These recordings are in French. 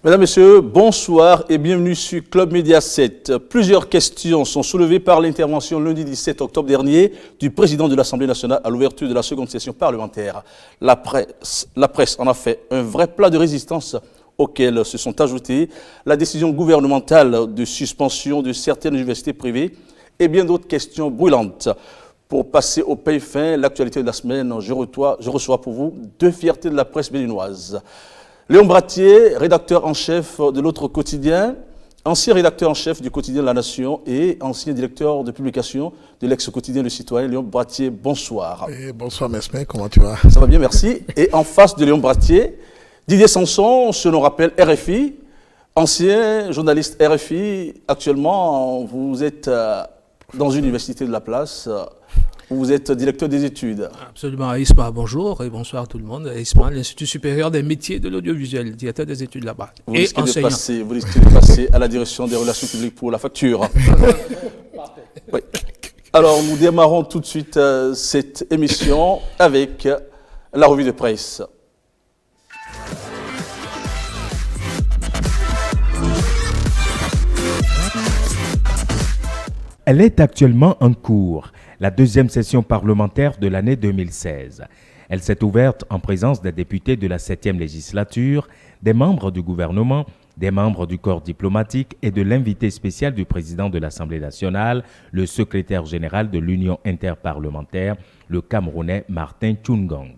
Mesdames, Messieurs, bonsoir et bienvenue sur Club Média 7. Plusieurs questions sont soulevées par l'intervention lundi 17 octobre dernier du président de l'Assemblée nationale à l'ouverture de la seconde session parlementaire. La presse en a fait un vrai plat de résistance auquel se sont ajoutées la décision gouvernementale de suspension de certaines universités privées et bien d'autres questions brûlantes. Pour passer au paille fin, l'actualité de la semaine, je reçois pour vous deux fiertés de la presse béninoise. Léon Bratier, rédacteur en chef de l'autre quotidien, ancien rédacteur en chef du quotidien La Nation et ancien directeur de publication de l'ex-quotidien Le Citoyen. Léon Bratier, bonsoir. Et bonsoir Mesme, comment tu vas? Ça va bien, merci. Et en face de Léon Bratier, Didier Sanson, ce nom rappelle RFI, ancien journaliste RFI. Actuellement, vous êtes dans une université de la place. Vous êtes directeur des études. Absolument. ISMA, bonjour et bonsoir à tout le monde. ISMA, l'Institut supérieur des métiers de l'audiovisuel, directeur des études là-bas. Vous risquez de passer à la direction des relations publiques pour la facture. Oui. Alors, nous démarrons tout de suite cette émission avec la revue de presse. Elle est actuellement en cours, la deuxième session parlementaire de l'année 2016. Elle s'est ouverte en présence des députés de la 7e législature, des membres du gouvernement, des membres du corps diplomatique et de l'invité spécial du président de l'Assemblée nationale, le secrétaire général de l'Union interparlementaire, le Camerounais Martin Tchoungong.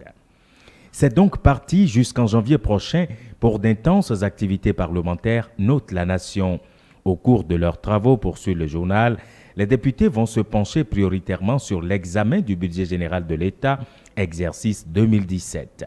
C'est donc parti jusqu'en janvier prochain pour d'intenses activités parlementaires, note La Nation. Au cours de leurs travaux, poursuit le journal, les députés vont se pencher prioritairement sur l'examen du budget général de l'État, exercice 2017.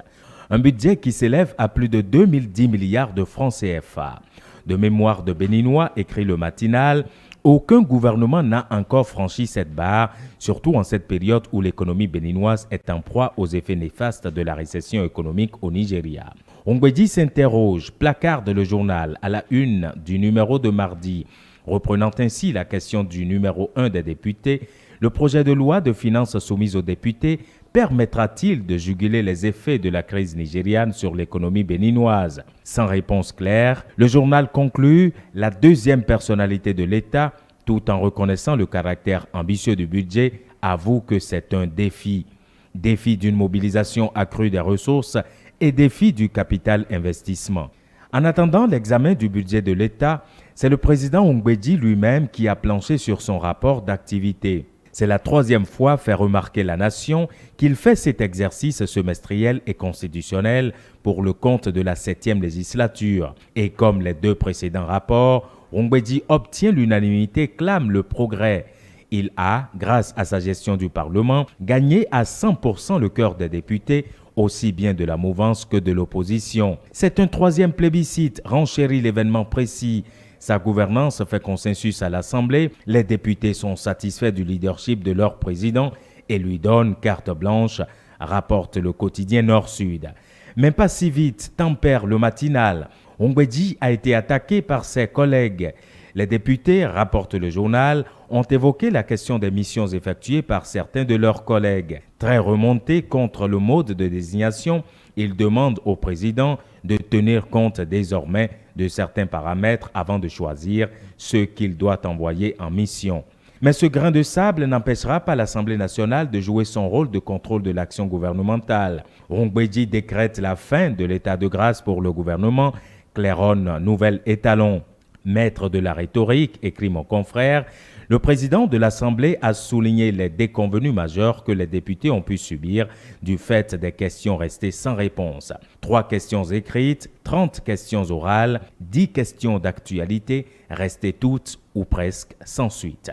Un budget qui s'élève à plus de 2010 milliards de francs CFA. De mémoire de Béninois, écrit le matinal, aucun gouvernement n'a encore franchi cette barre, surtout en cette période où l'économie béninoise est en proie aux effets néfastes de la récession économique au Nigeria. Ongwedi s'interroge, placarde le journal à la une du numéro de mardi. Reprenant ainsi la question du numéro 1 des députés, le projet de loi de finances soumis aux députés permettra-t-il de juguler les effets de la crise nigériane sur l'économie béninoise? Sans réponse claire, le journal conclut la deuxième personnalité de l'État, tout en reconnaissant le caractère ambitieux du budget, avoue que c'est un défi. Défi d'une mobilisation accrue des ressources et défi du capital investissement. En attendant l'examen du budget de l'État, c'est le président Ongwedi lui-même qui a planché sur son rapport d'activité. C'est la troisième fois, fait remarquer La Nation, qu'il fait cet exercice semestriel et constitutionnel pour le compte de la 7e législature. Et comme les deux précédents rapports, Ongwedi obtient l'unanimité, clame le progrès. Il a, grâce à sa gestion du Parlement, gagné à 100% le cœur des députés, aussi bien de la mouvance que de l'opposition. C'est un troisième plébiscite, renchérit l'événement précis. Sa gouvernance fait consensus à l'Assemblée, les députés sont satisfaits du leadership de leur président et lui donnent carte blanche, rapporte le quotidien Nord-Sud. Mais pas si vite, tempère le matinal. Ongwedi a été attaqué par ses collègues. Les députés, rapporte le journal, ont évoqué la question des missions effectuées par certains de leurs collègues. Très remontés contre le mode de désignation, ils demandent au président de tenir compte désormais de certains paramètres avant de choisir ceux qu'il doit envoyer en mission. Mais ce grain de sable n'empêchera pas l'Assemblée nationale de jouer son rôle de contrôle de l'action gouvernementale. Ongwedi décrète la fin de l'état de grâce pour le gouvernement, claironne nouvel étalon. Maître de la rhétorique, écrit mon confrère, le président de l'Assemblée a souligné les déconvenues majeures que les députés ont pu subir du fait des questions restées sans réponse. 3 questions écrites, 30 questions orales, 10 questions d'actualité, restées toutes ou presque sans suite.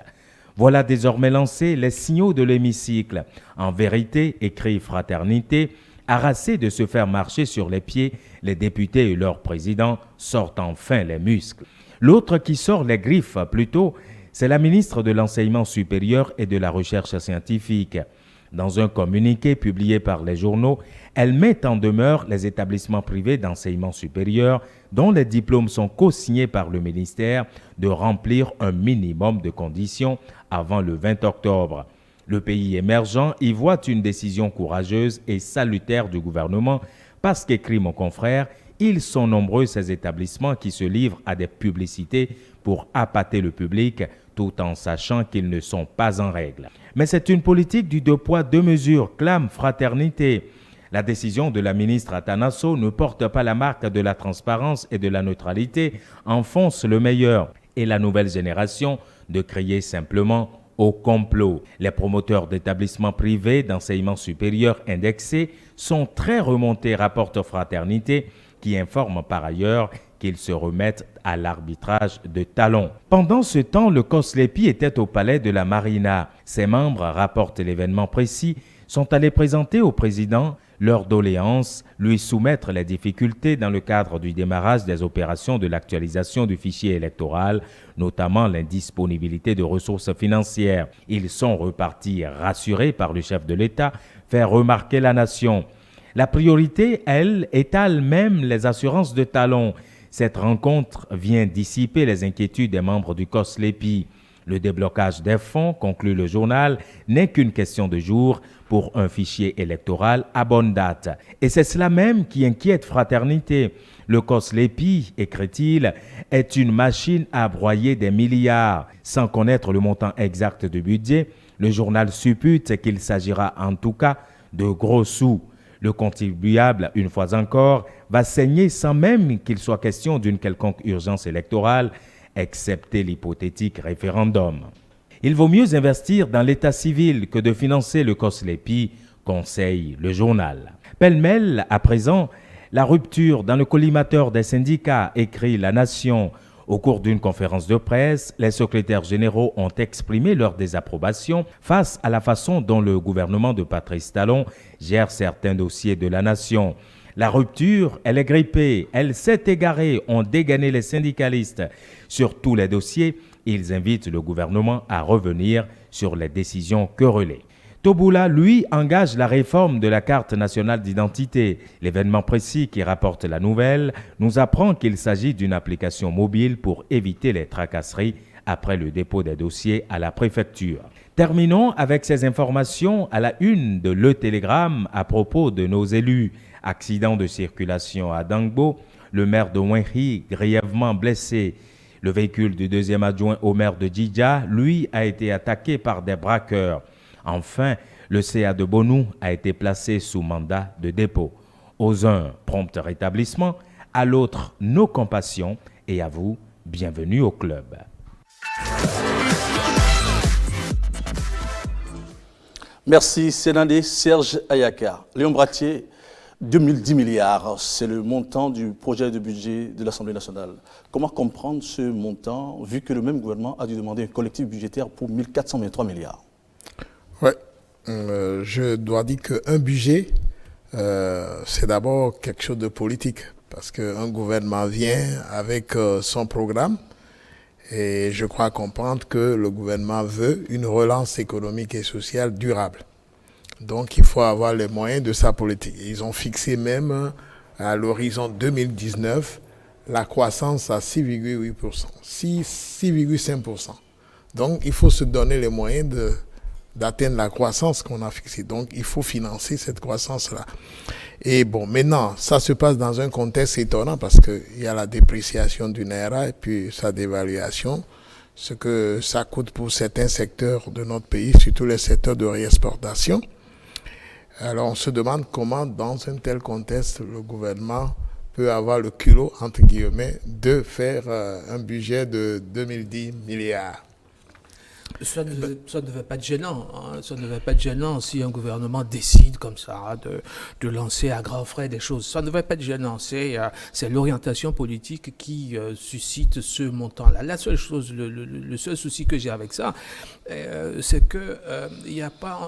Voilà désormais lancés les signaux de l'hémicycle. En vérité, écrit Fraternité, harassés de se faire marcher sur les pieds, les députés et leur président sortent enfin les muscles. L'autre qui sort les griffes, plutôt, c'est la ministre de l'Enseignement supérieur et de la Recherche scientifique. Dans un communiqué publié par les journaux, elle met en demeure les établissements privés d'enseignement supérieur dont les diplômes sont co-signés par le ministère de remplir un minimum de conditions avant le 20 octobre. Le pays émergent y voit une décision courageuse et salutaire du gouvernement parce qu'écrit mon confrère, ils sont nombreux ces établissements qui se livrent à des publicités pour appâter le public tout en sachant qu'ils ne sont pas en règle. Mais c'est une politique du deux poids, deux mesures, clame Fraternité. La décision de la ministre Atanasso ne porte pas la marque de la transparence et de la neutralité, enfonce le meilleur et la nouvelle génération de crier simplement au complot. Les promoteurs d'établissements privés d'enseignement supérieur indexés sont très remontés, rapporte Fraternité, qui informe par ailleurs qu'ils se remettent à l'arbitrage de talons. Pendant ce temps, le COSLEPI était au palais de la Marina. Ses membres, rapportent l'événement précis, sont allés présenter au président leurs doléances, lui soumettre les difficultés dans le cadre du démarrage des opérations de l'actualisation du fichier électoral, notamment l'indisponibilité de ressources financières. Ils sont repartis rassurés par le chef de l'État, faire remarquer la nation. La priorité, elle, étale même les assurances de talons. Cette rencontre vient dissiper les inquiétudes des membres du COSLEPI. Le déblocage des fonds, conclut le journal, n'est qu'une question de jours pour un fichier électoral à bonne date. Et c'est cela même qui inquiète Fraternité. Le COSLEPI, écrit-il, est une machine à broyer des milliards. Sans connaître le montant exact du budget, le journal suppute qu'il s'agira en tout cas de gros sous. Le contribuable, une fois encore, va saigner sans même qu'il soit question d'une quelconque urgence électorale, excepté l'hypothétique référendum. Il vaut mieux investir dans l'état civil que de financer le COSLEPI, conseille le journal. Pêle-mêle, à présent, la rupture dans le collimateur des syndicats, écrit La Nation. Au cours d'une conférence de presse, les secrétaires généraux ont exprimé leur désapprobation face à la façon dont le gouvernement de Patrice Talon gère certains dossiers de la nation. La rupture, elle est grippée, elle s'est égarée, ont dégainé les syndicalistes. Sur tous les dossiers, ils invitent le gouvernement à revenir sur les décisions querellées. Toboula, lui, engage la réforme de la carte nationale d'identité. L'événement précis qui rapporte la nouvelle nous apprend qu'il s'agit d'une application mobile pour éviter les tracasseries après le dépôt des dossiers à la préfecture. Terminons avec ces informations à la une de Le Télégramme à propos de nos élus. Accident de circulation à Dangbo, le maire de Wenhi grièvement blessé. Le véhicule du deuxième adjoint au maire de Djidja, lui, a été attaqué par des braqueurs. Enfin, le CA de Bonou a été placé sous mandat de dépôt. Aux uns, prompt rétablissement, à l'autre, nos compassions, et à vous, bienvenue au club. Merci Sénandé Serge Ayaka. Léon Bratier, 2010 milliards, c'est le montant du projet de budget de l'Assemblée nationale. Comment comprendre ce montant, vu que le même gouvernement a dû demander un collectif budgétaire pour 1423 milliards? Oui, je dois dire qu'un budget, c'est d'abord quelque chose de politique, parce qu'un gouvernement vient avec son programme, et je crois comprendre que le gouvernement veut une relance économique et sociale durable. Donc, il faut avoir les moyens de sa politique. Ils ont fixé même à l'horizon 2019 la croissance à 6,8%, 6,5%. Donc, il faut se donner les moyens d'atteindre la croissance qu'on a fixée. Donc, il faut financer cette croissance-là. Et bon, maintenant, ça se passe dans un contexte étonnant parce qu'il y a la dépréciation du Naira et puis sa dévaluation, ce que ça coûte pour certains secteurs de notre pays, surtout les secteurs de réexportation. Alors, on se demande comment, dans un tel contexte, le gouvernement peut avoir le culot, entre guillemets, de faire un budget de 2010 milliards. Ça ne devait pas être gênant. Hein. Ça ne devait pas être gênant si un gouvernement décide comme ça de lancer à grands frais des choses. Ça ne devait pas être gênant. C'est l'orientation politique qui suscite ce montant-là. La seule chose, le seul souci que j'ai avec ça, c'est que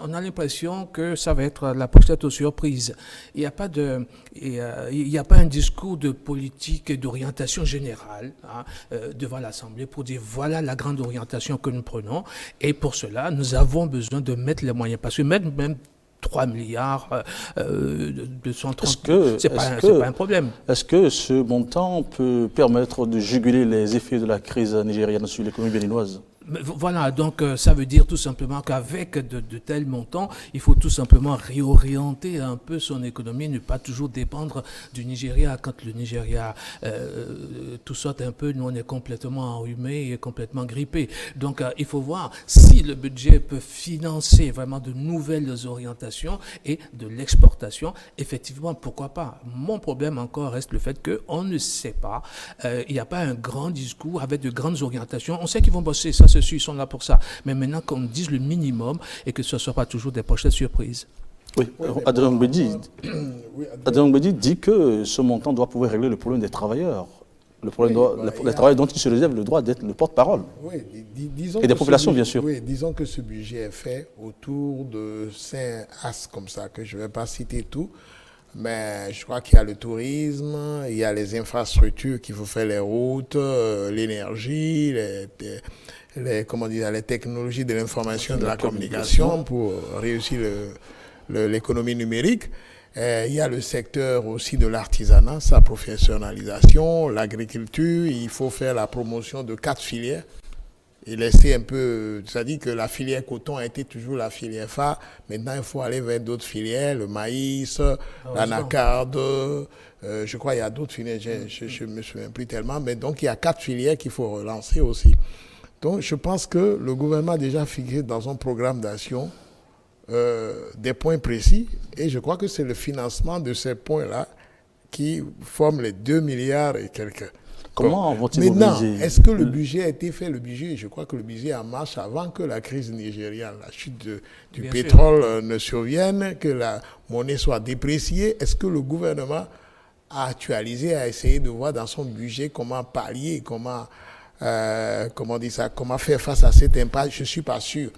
on a l'impression que ça va être la pochette aux surprises. Il n'y a pas un discours de politique et d'orientation générale devant l'Assemblée pour dire voilà la grande orientation que nous prenons. Et pour cela, nous avons besoin de mettre les moyens. Parce que même 3 milliards, 230, c'est pas un problème. Est-ce que ce montant peut permettre de juguler les effets de la crise nigériane sur l'économie béninoise? Voilà, donc ça veut dire tout simplement qu'avec de tels montants, il faut tout simplement réorienter un peu son économie, ne pas toujours dépendre du Nigeria. Quand le Nigeria tout saute un peu, nous on est complètement enrhumés et complètement grippés. Donc il faut voir si le budget peut financer vraiment de nouvelles orientations et de l'exportation. Effectivement, pourquoi pas? Mon problème encore reste le fait qu'on ne sait pas. Il n'y a pas un grand discours avec de grandes orientations. On sait qu'ils vont bosser, ça ils sont là pour ça. Mais maintenant qu'on dise le minimum et que ce ne soit pas toujours des pochettes surprises. Oui, Adrien Mbedi dit que ce montant doit pouvoir régler le problème des travailleurs. Le problème des travailleurs dont il se réserve le droit d'être le porte-parole. Oui, disons et des populations, bien sûr. Oui, disons que ce budget est fait autour de 5 axes comme ça, que je ne vais pas citer tout. Mais je crois qu'il y a le tourisme, il y a les infrastructures qu'il faut faire, les routes, l'énergie, les technologies de l'information et de la communication pour réussir l'économie numérique. Il y a le secteur aussi de l'artisanat, sa professionnalisation, l'agriculture. Il faut faire la promotion de 4 filières. Et laisser un peu, c'est-à-dire que la filière coton a été toujours la filière phare. Maintenant, il faut aller vers d'autres filières, le maïs, l'anacarde. Je crois qu'il y a d'autres filières, je ne me souviens plus tellement. Mais donc, il y a 4 filières qu'il faut relancer aussi. Donc, je pense que le gouvernement a déjà fixé dans son programme d'action des points précis. Et je crois que c'est le financement de ces points-là qui forment les 2 milliards et quelques. Comment vont-ils maintenant, mobiliser? est-ce que le budget a été fait? Le budget, je crois que le budget en marche avant que la crise nigériane, la chute du pétrole ne survienne, que la monnaie soit dépréciée. Est-ce que le gouvernement a actualisé, a essayé de voir dans son budget comment pallier, comment faire face à cet impact? Je ne suis pas sûr.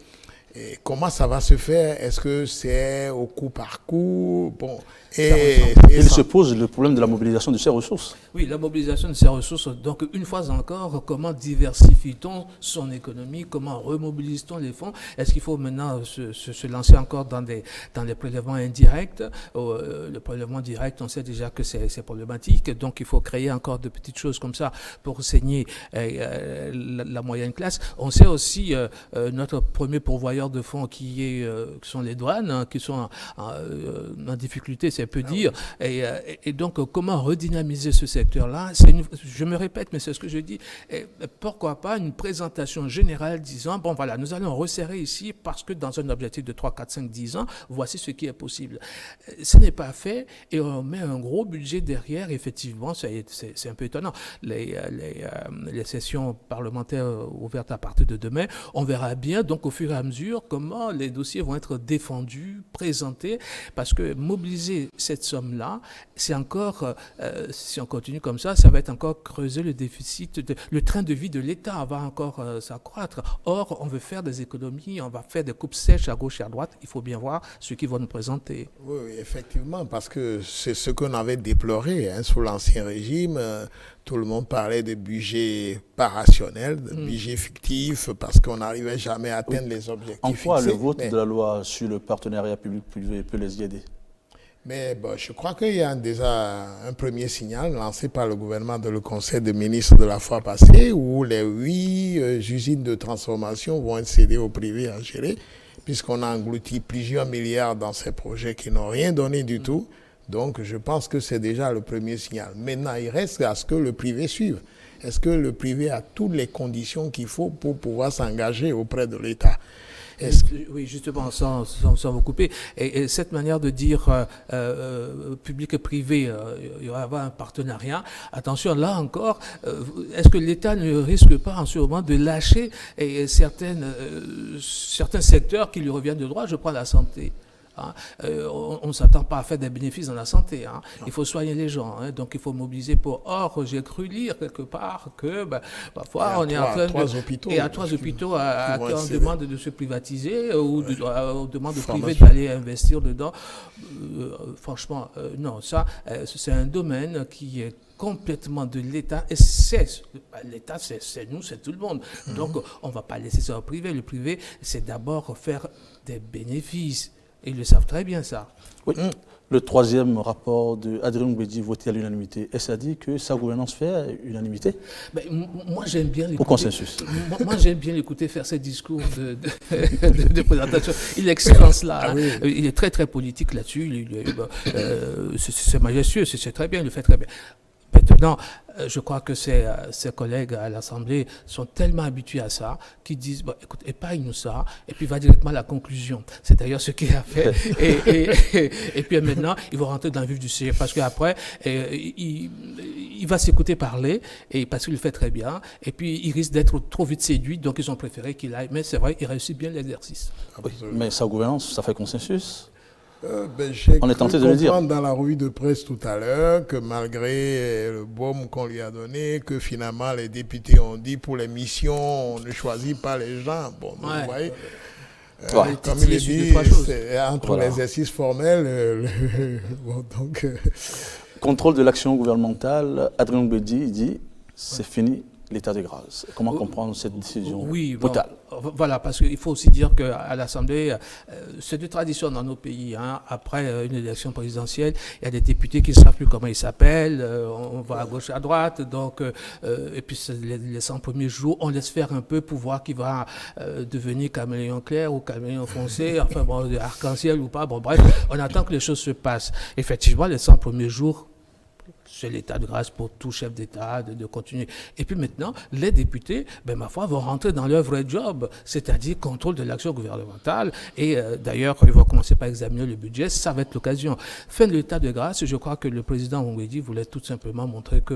Et comment ça va se faire? Est-ce que c'est au coup par coup? Bon, il se pose le problème de la mobilisation de ces ressources. Oui, la mobilisation de ces ressources. Donc, une fois encore, comment diversifie-t-on son économie? Comment remobilise-t-on les fonds? Est-ce qu'il faut maintenant se lancer encore dans des prélèvements indirects? Le prélèvement direct, on sait déjà que c'est problématique. Donc, il faut créer encore de petites choses comme ça pour saigner la moyenne classe. On sait aussi notre premier pourvoyeur de fonds qui sont les douanes, hein, qui sont en difficulté, c'est peu dire. Et donc, comment redynamiser ce secteur-là? Je me répète, mais c'est ce que je dis. Et pourquoi pas une présentation générale disant, bon voilà, nous allons resserrer ici parce que dans un objectif de 3, 4, 5, 10 ans, voici ce qui est possible. Ce n'est pas fait et on met un gros budget derrière. Effectivement, c'est un peu étonnant. Les sessions parlementaires ouvertes à partir de demain, on verra bien donc au fur et à mesure comment les dossiers vont être défendus, présentés, parce que mobiliser cette somme-là, c'est encore, si on continue comme ça va être encore creuser le déficit, le train de vie de l'État va encore s'accroître. Or, on veut faire des économies, on va faire des coupes sèches à gauche et à droite. Il faut bien voir ce qu'ils vont nous présenter. Oui, effectivement, parce que c'est ce qu'on avait déploré sous l'Ancien Régime. Tout le monde parlait de budget pas rationnel, de budget fictif, parce qu'on n'arrivait jamais à atteindre les objectifs en quoi fixés. Le vote de la loi sur le partenariat public-privé peut les y aider? Mais bon, je crois qu'il y a déjà un premier signal lancé par le gouvernement dans le Conseil des ministres de la fois passée, où les 8 usines de transformation vont être cédées au privé à gérer, puisqu'on a englouti plusieurs milliards dans ces projets qui n'ont rien donné du tout. Donc, je pense que c'est déjà le premier signal. Maintenant, il reste à ce que le privé suive. Est-ce que le privé a toutes les conditions qu'il faut pour pouvoir s'engager auprès de l'État? Oui, justement, sans vous couper. Et cette manière de dire public et privé, il va y avoir un partenariat. Attention, là encore, est-ce que l'État ne risque pas en ce moment de lâcher certains secteurs qui lui reviennent de droit? Je prends la santé. On ne s'attend pas à faire des bénéfices dans la santé. Il faut soigner les gens. Donc, il faut mobiliser pour... Or, j'ai cru lire quelque part que parfois, on est en train de... hôpitaux. Et à 3 hôpitaux on demande de se privatiser ou on demande au privé d'aller investir dedans. Franchement, non. Ça, c'est un domaine qui est complètement de l'État, et l'État, c'est nous, c'est tout le monde. Donc, on ne va pas laisser ça au privé. Le privé, c'est d'abord faire des bénéfices. Et ils le savent très bien, ça. Oui. Le troisième rapport d'Adrien Mbedi voté à l'unanimité, est-ce à dire que sa gouvernance fait unanimité? Moi, j'aime bien l'écouter. Pour consensus. Moi, j'aime bien l'écouter faire ses discours de présentation. Il est excellent là. Ah, oui. Il est très, très politique là-dessus. C'est majestueux, c'est très bien, il le fait très bien. Maintenant, je crois que ses collègues à l'Assemblée sont tellement habitués à ça qu'ils disent, bon, écoute, épargne-nous ça, et puis va directement à la conclusion. C'est d'ailleurs ce qu'il a fait. Et puis maintenant, ils vont rentrer dans le vif du sujet, parce qu'après, il va s'écouter parler, et parce qu'il le fait très bien, et puis il risque d'être trop vite séduit, donc ils ont préféré qu'il aille. Mais c'est vrai, il réussit bien l'exercice. Oui, mais sa gouvernance, ça fait consensus? On est tenté de le dire. Dans la revue de presse tout à l'heure que malgré le baume qu'on lui a donné, que finalement les députés ont dit pour les missions, on ne choisit pas les gens. Bon, donc, vous voyez, comme il est dit, c'est entre l'exercice formel, bon, donc, contrôle de l'action gouvernementale, Adrien Mbedi dit c'est fini. L'état de grâce. Comment comprendre cette décision brutale? Voilà, parce qu'il faut aussi dire qu'à l'Assemblée, c'est de tradition dans nos pays. Hein, après une élection présidentielle, il y a des députés qui ne savent plus comment ils s'appellent. On va à gauche, à droite. Donc, et puis les 100 premiers jours, on laisse faire un peu pour voir qui va devenir caméléon clair ou caméléon foncé, enfin bon, arc-en-ciel ou pas. Bon, bref, on attend que les choses se passent. Effectivement, les 100 premiers jours, c'est l'état de grâce pour tout chef d'État de continuer. Et puis maintenant, les députés, ma foi, vont rentrer dans leur vrai job, c'est-à-dire contrôle de l'action gouvernementale. Et d'ailleurs, ils vont commencer par examiner le budget, ça va être l'occasion. Fin de l'état de grâce, je crois que le président Mbedi voulait tout simplement montrer que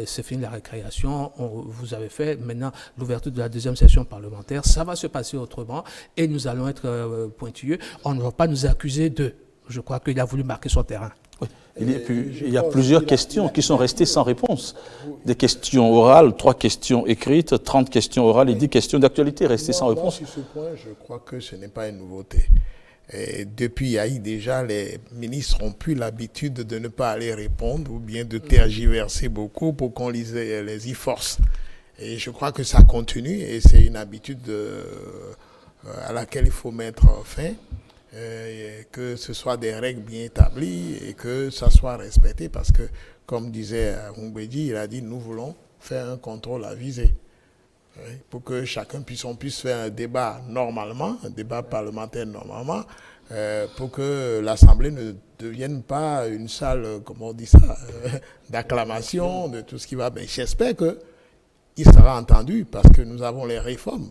c'est fini la récréation, vous avez fait maintenant l'ouverture de la deuxième session parlementaire, ça va se passer autrement et nous allons être pointilleux. On ne va pas nous accuser de. Je crois qu'il a voulu marquer son terrain. Oui. Il y a plusieurs questions qui sont restées sans réponse. Des questions orales, 3 questions écrites, 30 questions orales et 10 questions d'actualité restées sans réponse. Sur ce point, je crois que ce n'est pas une nouveauté. Et depuis Yahi, déjà, les ministres n'ont plus l'habitude de ne pas aller répondre ou bien de tergiverser beaucoup pour qu'on les y force. Et je crois que ça continue et c'est une habitude à laquelle il faut mettre fin. Que ce soit des règles bien établies et que ça soit respecté parce que, comme disait Mbedi, il a dit nous voulons faire un contrôle avisé pour que on puisse faire un débat normalement, un débat parlementaire normalement, pour que l'Assemblée ne devienne pas une salle, comment on dit ça, d'acclamation de tout ce qui va. Mais j'espère qu'il sera entendu parce que nous avons les réformes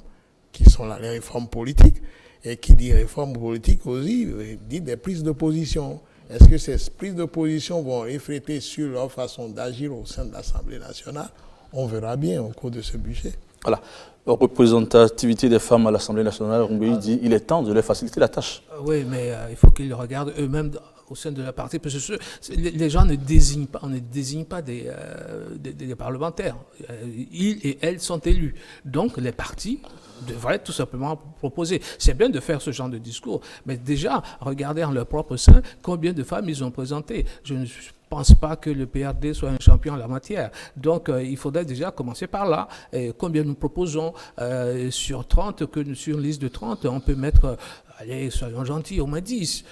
qui sont là, les réformes politiques. Et qui dit réforme politique aussi, dit des prises de position. Est-ce que ces prises de position vont refléter sur leur façon d'agir au sein de l'Assemblée nationale? On verra bien au cours de ce budget. Voilà. La représentativité des femmes à l'Assemblée nationale, Mbedi dit il est temps de leur faciliter la tâche. Oui, mais il faut qu'ils le regardent eux-mêmes au sein de la partie, parce que les gens ne désignent pas, on ne désigne pas des parlementaires. Ils et elles sont élus. Donc les partis devraient tout simplement proposer. C'est bien de faire ce genre de discours, mais déjà, regardez en leur propre sein combien de femmes ils ont présentées. Je ne pense pas que le PRD soit un champion en la matière. Donc, il faudrait déjà commencer par là. Combien nous proposons sur 30, que sur une liste de 30, on peut mettre, allez, soyons gentils, au moins 10,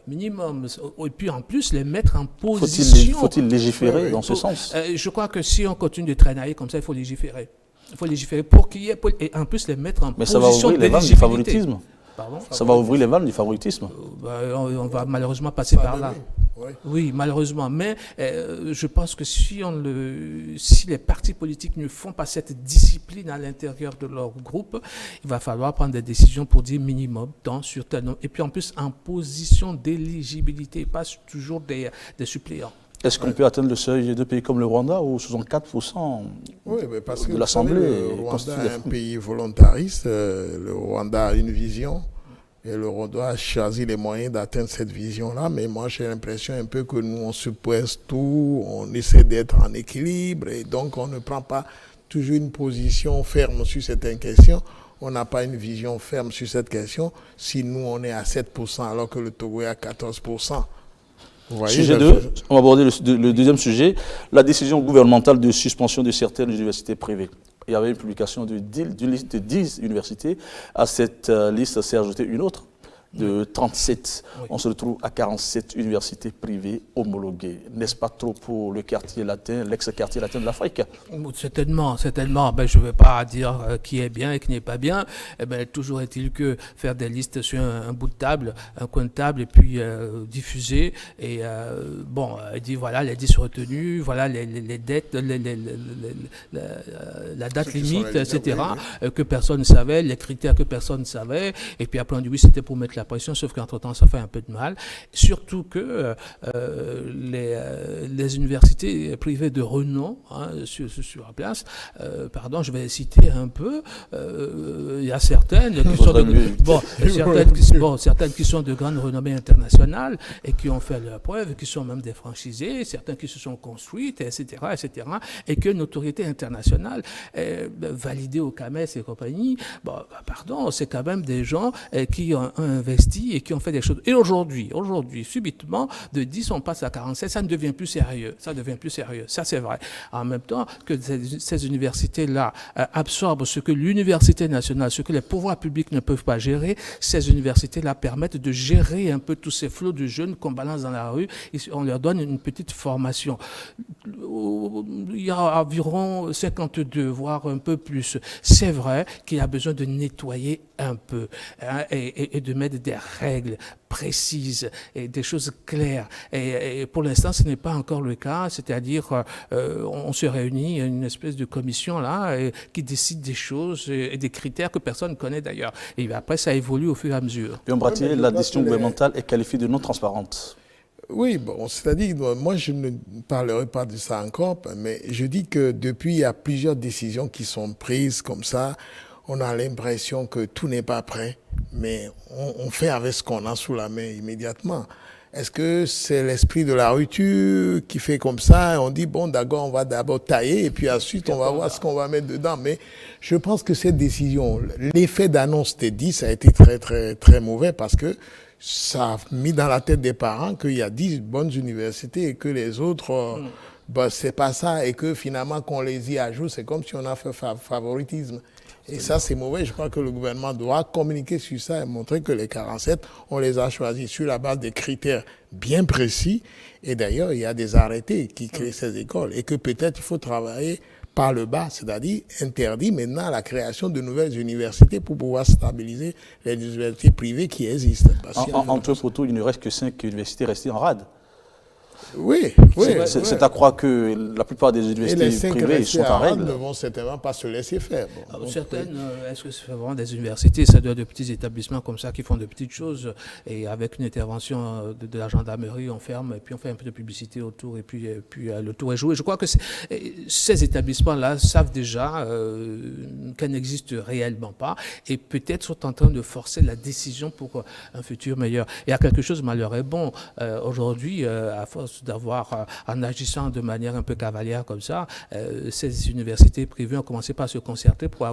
minimum. Et puis, en plus, les mettre en position. Faut-il légiférer dans ce sens? Je crois que si on continue de traîner comme ça, il faut légiférer. Il faut légiférer pour qu'il y ait, et en plus les mettre en position d'éligibilité. Mais ça va ouvrir les vannes du favoritisme. Pardon? Ça va ouvrir les vannes du favoritisme. On va malheureusement passer par là. Oui, malheureusement. Mais je pense que si les partis politiques ne font pas cette discipline à l'intérieur de leur groupe, il va falloir prendre des décisions pour dire minimum, temps sur tel nombre. Et puis en plus en position d'éligibilité, pas toujours des suppléants. Est-ce qu'on peut atteindre le seuil de pays comme le Rwanda où 64% de l'Assemblée le Rwanda est un pays volontariste. Le Rwanda a une vision et le Rwanda a choisi les moyens d'atteindre cette vision-là. Mais moi, j'ai l'impression un peu que nous, on se presse tout, on essaie d'être en équilibre et donc on ne prend pas toujours une position ferme sur certaines questions. On n'a pas une vision ferme sur cette question. Si nous, on est à 7% alors que le Togo est à 14%. Sujet 2, on va aborder le deuxième sujet, la décision gouvernementale de suspension de certaines universités privées. Il y avait une publication d'une liste de 10 universités. À cette liste s'est ajoutée une autre, de 37. Oui. On se retrouve à 47 universités privées homologuées. N'est-ce pas trop pour le quartier latin, l'ex-quartier latin de l'Afrique? Certainement, certainement. Ben, je ne veux pas dire qui est bien et qui n'est pas bien. Eh ben, toujours est-il que faire des listes sur un bout de table, un coin de table, et puis diffuser. Et dit voilà les 10 retenus, voilà les dettes, la date limite, etc. Que personne ne savait, les critères que personne ne savait. Et puis après on dit oui, c'était pour mettre la pression, sauf qu'entre-temps ça fait un peu de mal. Surtout que les universités privées de renom sur la place, je vais citer un peu, il y a certaines qui sont certaines qui sont de grande renommée internationale et qui ont fait leurs preuves, qui sont même des franchisés, certains qui se sont construites, etc., et que l'autorité internationale validée au CAMES et compagnie, c'est quand même des gens qui ont investi et qui ont fait des choses. Et aujourd'hui, subitement, de 10, on passe à 47, ça ne devient plus sérieux. Ça, c'est vrai. En même temps que ces universités-là absorbent ce que l'université nationale, ce que les pouvoirs publics ne peuvent pas gérer, ces universités-là permettent de gérer un peu tous ces flots de jeunes qu'on balance dans la rue. Et on leur donne une petite formation. Il y a environ 52, voire un peu plus. C'est vrai qu'il y a besoin de nettoyer un peu et de mettre des règles précises et des choses claires. Et pour l'instant, ce n'est pas encore le cas. C'est-à-dire, on se réunit, une espèce de commission là qui décide des choses et des critères que personne ne connaît d'ailleurs. Et après, ça évolue au fur et à mesure. Léon Bratier, la décision gouvernementale est qualifiée de non transparente. Oui, c'est-à-dire, moi je ne parlerai pas de ça encore, mais je dis que depuis, il y a plusieurs décisions qui sont prises comme ça. On a l'impression que tout n'est pas prêt, mais on fait avec ce qu'on a sous la main immédiatement. Est-ce que c'est l'esprit de la rupture qui fait comme ça? On dit, bon, d'accord, on va d'abord tailler et puis ensuite, on va voir ce qu'on va mettre dedans. Mais je pense que cette décision, l'effet d'annonce des 10 a été très, très, très mauvais parce que ça a mis dans la tête des parents qu'il y a 10 bonnes universités et que les autres, c'est pas ça et que finalement, qu'on les y ajoute, c'est comme si on a fait favoritisme. Et ça, c'est mauvais. Je crois que le gouvernement doit communiquer sur ça et montrer que les 47, on les a choisis sur la base des critères bien précis. Et d'ailleurs, il y a des arrêtés qui créent ces écoles et que peut-être il faut travailler par le bas, c'est-à-dire interdire maintenant la création de nouvelles universités pour pouvoir stabiliser les universités privées qui existent. Entre photos, il ne reste que 5 universités restées en rade. Oui. C'est à croire que la plupart des universités privées sont en règle. Ne vont certainement pas se laisser faire. Certaines, est-ce que c'est vraiment des universités? Ça doit être de petits établissements comme ça qui font de petites choses et avec une intervention de la gendarmerie, on ferme et puis on fait un peu de publicité autour et puis le tour est joué. Je crois que ces établissements-là savent déjà qu'elles n'existent réellement pas et peut-être sont en train de forcer la décision pour un futur meilleur. Il y a quelque chose malheur et bon. Aujourd'hui, à force d'avoir, en agissant de manière un peu cavalière comme ça, ces universités privées ont commencé par se concerter pour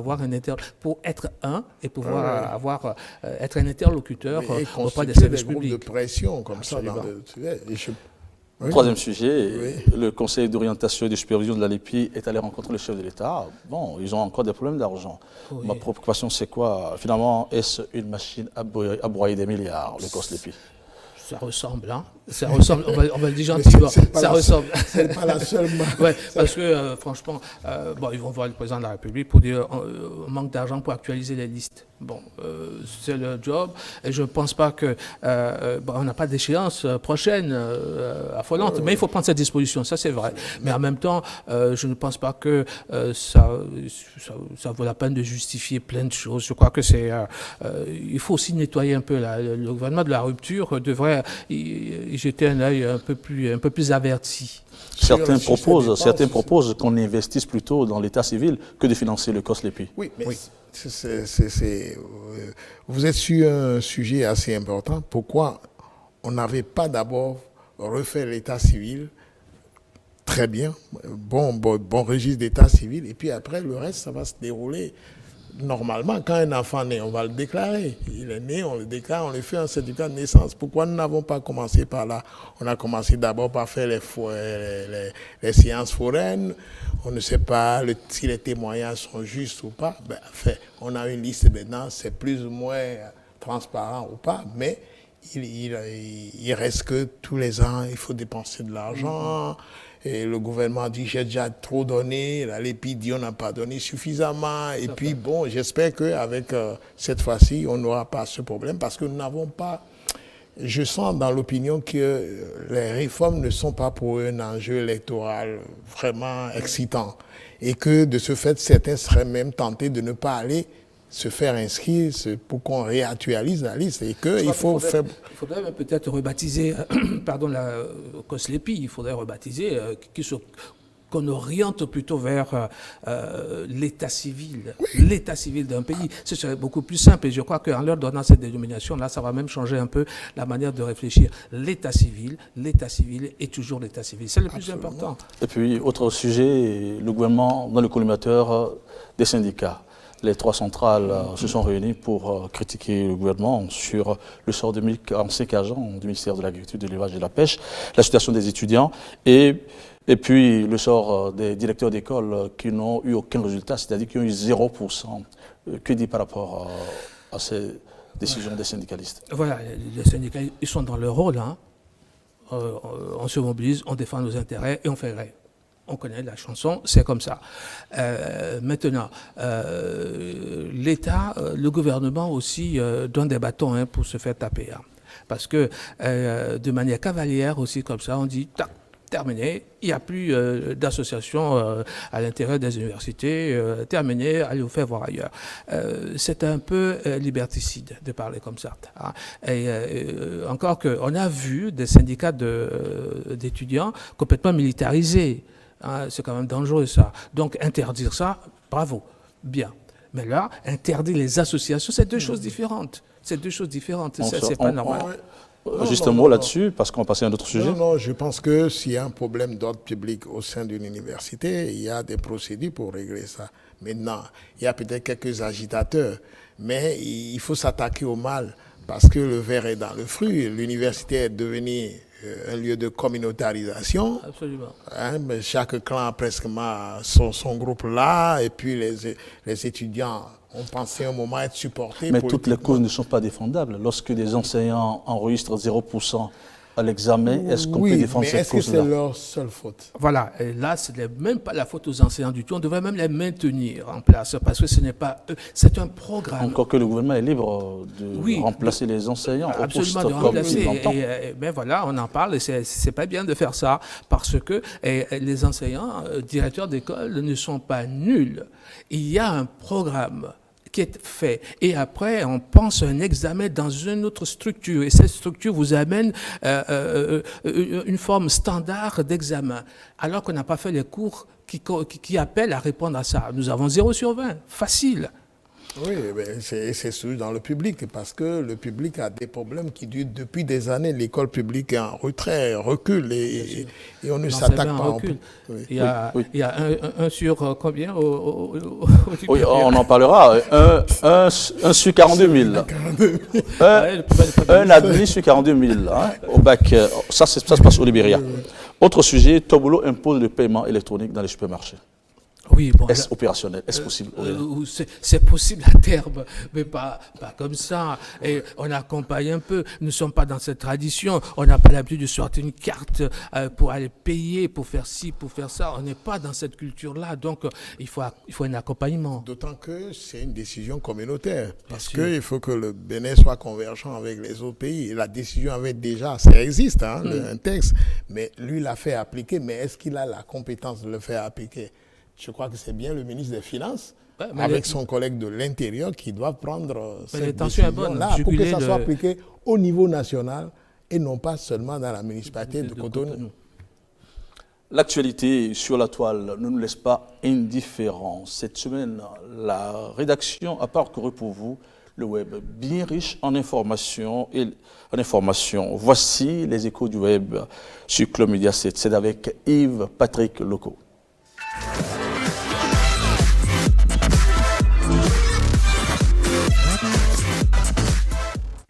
être un et pouvoir être un interlocuteur auprès des services publics. De pression comme absolument. Ça. Troisième sujet, le Conseil d'orientation et de supervision de la LEPI est allé rencontrer le chef de l'État. Bon, ils ont encore des problèmes d'argent. Oui. Ma préoccupation, c'est quoi? Finalement, est-ce une machine à broyer des milliards, le COS LEPI? Ça ressemble, hein. Ça ressemble, on va le dire gentiment, ça ressemble. C'est pas la seule marque. Ouais, parce que franchement, ils vont voir le président de la République pour dire on manque d'argent pour actualiser les listes. Bon, c'est leur job. Et je ne pense pas que on n'a pas d'échéance prochaine affolante, mais il faut prendre cette disposition, ça c'est vrai. Mais en même temps, je ne pense pas que ça vaut la peine de justifier plein de choses. Je crois que il faut aussi nettoyer un peu le gouvernement de la rupture devrait y jeter un œil un peu plus averti. Certains proposent qu'on investisse plutôt dans l'état civil que de financer le COS LEPI. Oui, mais vous êtes sur un sujet assez important. Pourquoi on n'avait pas d'abord refait l'état civil très bien, bon registre d'état civil, et puis après le reste, ça va se dérouler. Normalement, quand un enfant naît, on va le déclarer. Il est né, on le déclare, on lui fait un certificat de naissance. Pourquoi nous n'avons pas commencé par là? On a commencé d'abord par faire les séances foraines. On ne sait pas si les témoignages sont justes ou pas. On a une liste maintenant, c'est plus ou moins transparent ou pas, mais il reste que tous les ans, il faut dépenser de l'argent. Et le gouvernement dit, j'ai déjà trop donné. La Lépi dit, on n'a pas donné suffisamment. Et puis, bon, j'espère qu'avec cette fois-ci, on n'aura pas ce problème parce que nous n'avons pas... Je sens dans l'opinion que les réformes ne sont pas pour eux un enjeu électoral vraiment excitant. Et que, de ce fait, certains seraient même tentés de ne pas aller se faire inscrire pour qu'on réactualise la liste et qu'il faut faire... Il faudrait peut-être rebaptiser, pardon, la COSLEPI, il faudrait rebaptiser, qu'on oriente plutôt vers l'état civil, l'état civil d'un pays. Ce serait beaucoup plus simple et je crois qu'en leur donnant cette dénomination-là, ça va même changer un peu la manière de réfléchir. L'état civil est toujours l'état civil. C'est le plus important. Et puis, autre sujet, le gouvernement dans le collimateur des syndicats. Les 3 centrales se sont réunies pour critiquer le gouvernement sur le sort de 1045 agents du ministère de l'Agriculture, de l'Élevage et de la Pêche, la situation des étudiants et puis le sort des directeurs d'école qui n'ont eu aucun résultat, c'est-à-dire qui ont eu 0%. Que dit par rapport à ces décisions des syndicalistes? Voilà, les syndicats, ils sont dans leur rôle. Hein. On se mobilise, on défend nos intérêts et on fait vrai. On connaît la chanson, c'est comme ça. Maintenant, l'État, le gouvernement aussi donne des bâtons pour se faire taper. Hein. Parce que de manière cavalière aussi comme ça, on dit tac, terminé, il n'y a plus d'association à l'intérieur des universités, terminé, allez vous faire voir ailleurs. C'est un peu liberticide de parler comme ça. Hein. Et encore qu'on a vu des syndicats d'étudiants complètement militarisés. Hein, c'est quand même dangereux ça. Donc interdire ça, bravo, bien. Mais là, interdire les associations, c'est deux choses différentes. C'est deux choses différentes, c'est pas normal. Juste un mot là-dessus, parce qu'on va passer à un autre sujet. Non, je pense que s'il y a un problème d'ordre public au sein d'une université, il y a des procédures pour régler ça. Maintenant, il y a peut-être quelques agitateurs, mais il faut s'attaquer au mal, parce que le ver est dans le fruit. L'université est devenue un lieu de communautarisation. Absolument. Hein, mais chaque clan a presque son groupe là, et puis les étudiants ont pensé un moment être supportés. Mais toutes les causes ne sont pas défendables. Lorsque des enseignants enregistrent 0% à l'examen, est-ce qu'on peut défendre cette cause-là? Est-ce que c'est leur seule faute? Voilà, et là, ce n'est même pas la faute aux enseignants du tout. On devrait même les maintenir en place, parce que ce n'est pas eux. C'est un programme. Encore que le gouvernement est libre de remplacer les enseignants au poste de remplacer. Mais voilà, on en parle, et c'est pas bien de faire ça, parce que les enseignants, directeurs d'école, ne sont pas nuls. Il y a un programme qui est fait. Et après, on pense à un examen dans une autre structure. Et cette structure vous amène une forme standard d'examen. Alors qu'on n'a pas fait les cours qui appellent à répondre à ça. Nous avons 0/20. Facile. Oui, c'est sûr dans le public, parce que le public a des problèmes qui durent depuis des années. L'école publique est en retrait, recule, et on ne s'attaque pas. Oui. Il y a 1 sur combien oui, on en parlera. 1 sur 42 000. Un admis sur 42 000 hein, au bac. Ça se passe au Libéria. Autre sujet, Tobolo impose le paiement électronique dans les supermarchés. Oui, bon, est-ce opérationnel? Est-ce possible? C'est possible à terme, mais pas comme ça. Et on accompagne un peu. Nous ne sommes pas dans cette tradition. On n'a pas l'habitude de sortir une carte pour aller payer, pour faire ci, pour faire ça. On n'est pas dans cette culture-là. Donc, il faut un accompagnement. D'autant que c'est une décision communautaire. Parce qu'il faut que le Bénin soit convergent avec les autres pays. La décision avait déjà, ça existe, hein, un texte. Mais lui l'a fait appliquer. Mais est-ce qu'il a la compétence de le faire appliquer? Je crois que c'est bien le ministre des Finances, avec son collègue de l'Intérieur, qui doit prendre cette décision-là pour que ça soit appliqué au niveau national et non pas seulement dans la municipalité de Cotonou. L'actualité sur la toile ne nous laisse pas indifférents. Cette semaine, la rédaction a parcouru pour vous le web bien riche en informations. Voici les échos du web sur Club Média 7. C'est avec Yves Patrick Loco.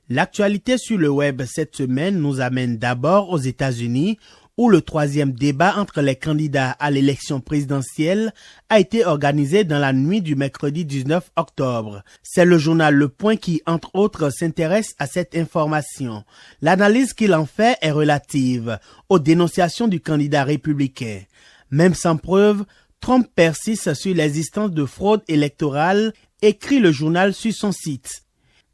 L'actualité sur le web cette semaine nous amène d'abord aux États-Unis où le troisième débat entre les candidats à l'élection présidentielle a été organisé dans la nuit du mercredi 19 octobre. C'est le journal Le Point qui, entre autres, s'intéresse à cette information. L'analyse qu'il en fait est relative aux dénonciations du candidat républicain. Même sans preuve, Trump persiste sur l'existence de fraude électorale, écrit le journal sur son site.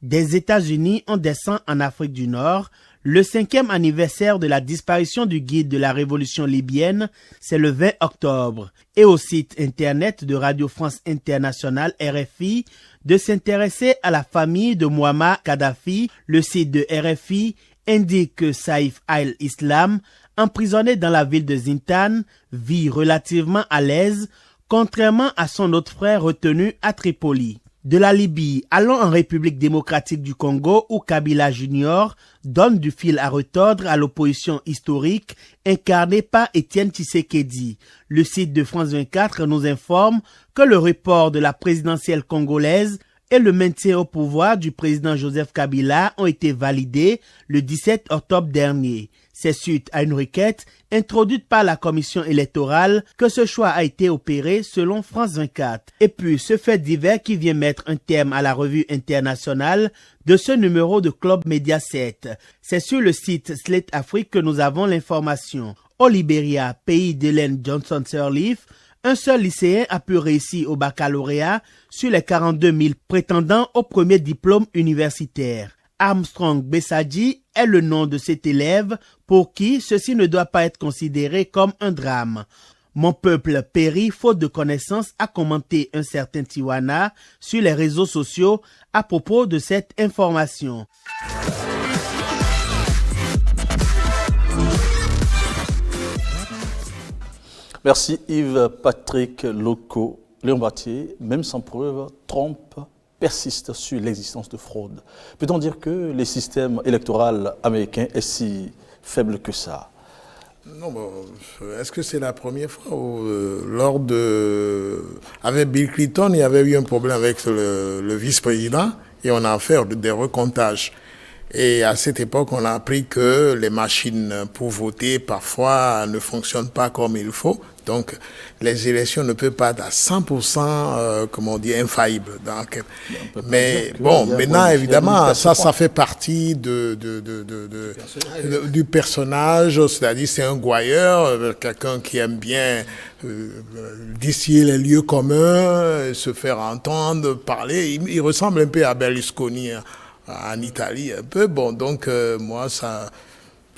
Des États-Unis, on descend en Afrique du Nord. Le 5e anniversaire de la disparition du guide de la révolution libyenne, c'est le 20 octobre. Et au site internet de Radio France Internationale RFI, de s'intéresser à la famille de Muammar Kadhafi, le site de RFI indique que Saif al-Islam, emprisonné dans la ville de Zintan, vit relativement à l'aise, contrairement à son autre frère retenu à Tripoli. De la Libye, allons en République démocratique du Congo où Kabila Junior donne du fil à retordre à l'opposition historique incarnée par Étienne Tshisekedi. Le site de France 24 nous informe que le report de la présidentielle congolaise et le maintien au pouvoir du président Joseph Kabila ont été validés le 17 octobre dernier. C'est suite à une requête introduite par la commission électorale que ce choix a été opéré selon France 24. Et puis, ce fait divers qui vient mettre un terme à la revue internationale de ce numéro de Club Média 7. C'est sur le site Slate Afrique que nous avons l'information. Au Libéria, pays d'Hélène Johnson Sirleaf, un seul lycéen a pu réussir au baccalauréat sur les 42 000 prétendants au premier diplôme universitaire. Armstrong Bessaji est le nom de cet élève pour qui ceci ne doit pas être considéré comme un drame. Mon peuple périt faute de connaissances, a commenté un certain Tiwana sur les réseaux sociaux à propos de cette information. Merci Yves-Patrick Loco. Léon Battier, même sans preuve, Trump persiste sur l'existence de fraude. Peut-on dire que le système électoral américain est si faible que ça? Non, bon, est-ce que c'est la première fois où, avec Bill Clinton, il y avait eu un problème avec le vice-président et on a fait des recomptages. Et à cette époque, on a appris que les machines pour voter, parfois, ne fonctionnent pas comme il faut. Donc, les élections ne peuvent pas être à 100%, infaillibles. Donc, mais bon, maintenant, évidemment, ça fait partie du personnage. C'est-à-dire, c'est un gouailleur, quelqu'un qui aime bien distiller les lieux communs, se faire entendre, parler. Il ressemble un peu à Berlusconi en Italie, un peu. Bon, donc, moi,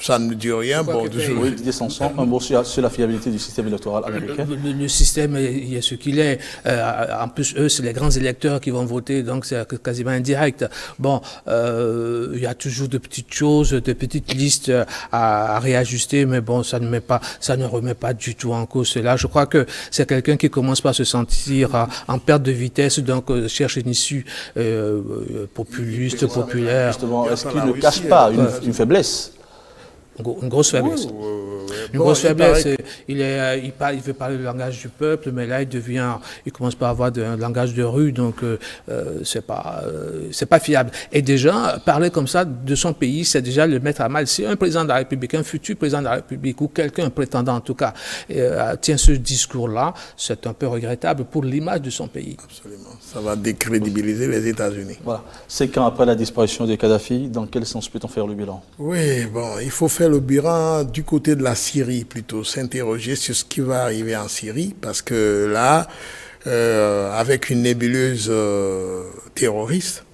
ça ne me dit rien. Bon, oui, Didier Sanson, un mot sur la fiabilité du système électoral américain. Le système il est ce qu'il est. En plus, eux, c'est les grands électeurs qui vont voter, donc c'est quasiment indirect. Bon, il y a toujours de petites choses, de petites listes à réajuster, mais bon, ça ne remet pas du tout en cause cela. Je crois que c'est quelqu'un qui commence par se sentir en perte de vitesse, donc cherche une issue populiste, populaire. Justement, est-ce qu'il ne cache pas une faiblesse? Une grosse faiblesse. Une grosse faiblesse. Il veut parler le langage du peuple, mais là, il commence par avoir un langage de rue, donc c'est pas fiable. Et déjà, parler comme ça de son pays, c'est déjà le mettre à mal. Si un président de la République, un futur président de la République, ou quelqu'un, un prétendant en tout cas, tient ce discours-là, c'est un peu regrettable pour l'image de son pays. Absolument. Ça va décrédibiliser les États-Unis. Voilà. 5 ans après la disparition de Kadhafi, dans quel sens peut-on faire le bilan? Oui, bon, il faut faire le bilan du côté de la Syrie plutôt, s'interroger sur ce qui va arriver en Syrie, parce que là, avec une nébuleuse terroriste,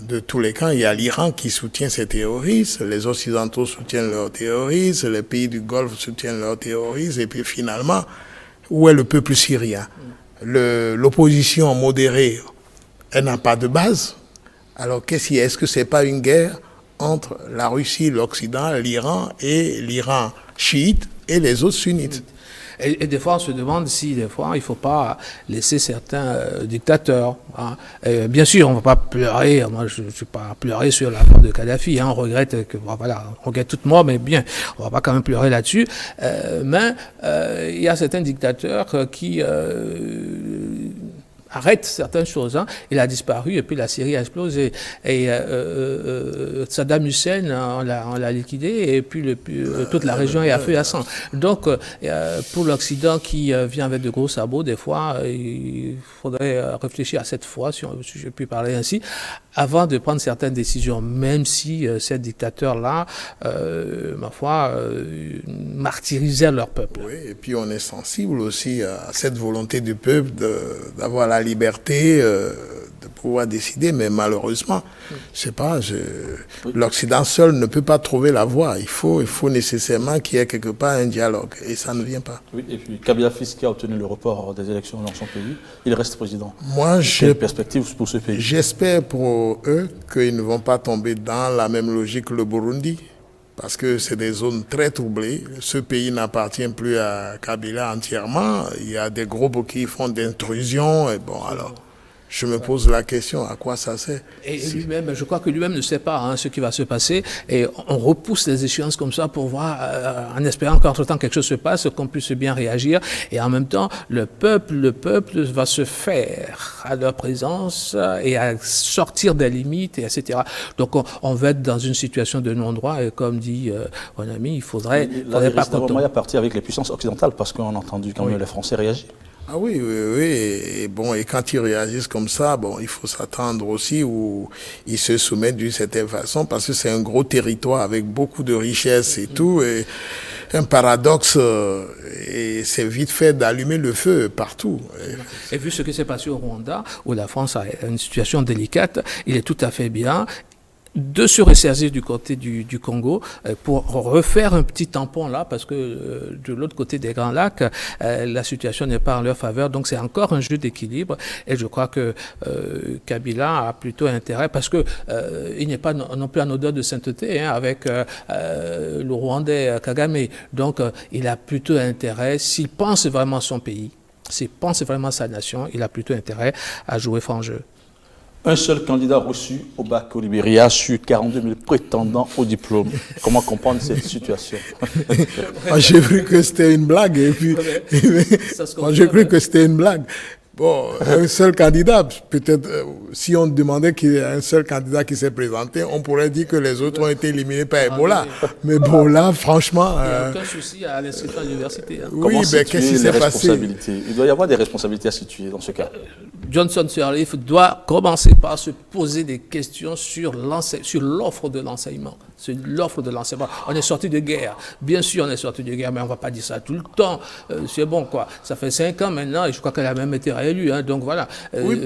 de tous les camps, il y a l'Iran qui soutient ces terroristes, les Occidentaux soutiennent leurs terroristes, les pays du Golfe soutiennent leurs terroristes, et puis finalement, où est le peuple syrien? L'opposition modérée, elle n'a pas de base. Alors est-ce que c'est pas une guerre entre la Russie, l'Occident, l'Iran et l'Iran chiite et les autres sunnites? Et des fois, on se demande si, des fois, il ne faut pas laisser certains dictateurs. Hein. Bien sûr, on ne va pas pleurer. Moi, je ne suis pas pleuré sur la mort de Kadhafi. Hein. On regrette on regrette toute mort, mais bien, on ne va pas quand même pleurer là-dessus. Mais il y a certains dictateurs qui arrête certaines choses. Hein. Il a disparu et puis la Syrie a explosé. Et Saddam Hussein, on l'a liquidé et puis toute la région est à feu et à sang. Donc, pour l'Occident qui vient avec de gros sabots, des fois, il faudrait réfléchir à cette fois, si je puis parler ainsi, avant de prendre certaines décisions, même si ces dictateurs-là, ma foi, martyrisaient leur peuple. Oui, et puis on est sensible aussi à cette volonté du peuple d'avoir la liberté de pouvoir décider, mais malheureusement, je sais pas, l'Occident seul ne peut pas trouver la voie. Il faut nécessairement qu'il y ait quelque part un dialogue, et ça ne vient pas. Oui, et puis Kabila Fils qui a obtenu le report des élections dans son pays, il reste président. Moi, quelle perspective pour ce pays? J'espère pour eux qu'ils ne vont pas tomber dans la même logique que le Burundi, parce que c'est des zones très troublées. Ce pays n'appartient plus à Kabila entièrement. Il y a des groupes qui font d'intrusion, et bon, alors... Je me pose la question, à quoi ça sert? Et lui-même, je crois que lui-même ne sait pas ce qui va se passer. Et on repousse les échéances comme ça pour voir, en espérant qu'entre-temps quelque chose se passe, qu'on puisse bien réagir. Et en même temps, le peuple va se faire à leur présence et à sortir des limites, etc. Donc on va être dans une situation de non-droit. Et comme dit mon ami, il faudrait pas vraiment à partir avec les puissances occidentales, parce qu'on a entendu quand même les Français réagir. Ah oui. Et bon, et quand ils réagissent comme ça, bon, il faut s'attendre aussi où ils se soumettent d'une certaine façon, parce que c'est un gros territoire avec beaucoup de richesses et tout, et un paradoxe, et c'est vite fait d'allumer le feu partout. Et vu ce qui s'est passé au Rwanda, où la France a une situation délicate, il est tout à fait bien de se ressaisir du côté du Congo pour refaire un petit tampon là, parce que de l'autre côté des Grands Lacs, la situation n'est pas en leur faveur, donc c'est encore un jeu d'équilibre, et je crois que Kabila a plutôt intérêt, parce que il n'est pas non plus en odeur de sainteté avec le Rwandais Kagame, donc il a plutôt intérêt, s'il pense vraiment son pays, s'il pense vraiment sa nation, il a plutôt intérêt à jouer franc jeu. Un seul candidat reçu au bac au Libéria sur 42 000 prétendants au diplôme. Comment comprendre cette situation? J'ai cru que c'était une blague. Et puis, moi, j'ai cru que c'était une blague. Bon, un seul candidat, peut-être, si on demandait qu'il y ait un seul candidat qui s'est présenté, on pourrait dire que les autres ont été éliminés par Ebola. Mais bon, là, franchement... Il n'y a aucun souci à l'inscription à l'université. Hein. Oui, mais qu'est-ce qui s'est passé? Il doit y avoir des responsabilités à situer dans ce cas. Johnson Sirleaf doit commencer par se poser des questions sur l'offre de l'enseignement. Sur l'offre de l'enseignement. On est sorti de guerre. Bien sûr, on est sorti de guerre, mais on ne va pas dire ça tout le temps. C'est bon, quoi. Ça fait 5 ans maintenant, et je crois qu'elle a même été réélue. Hein, donc voilà,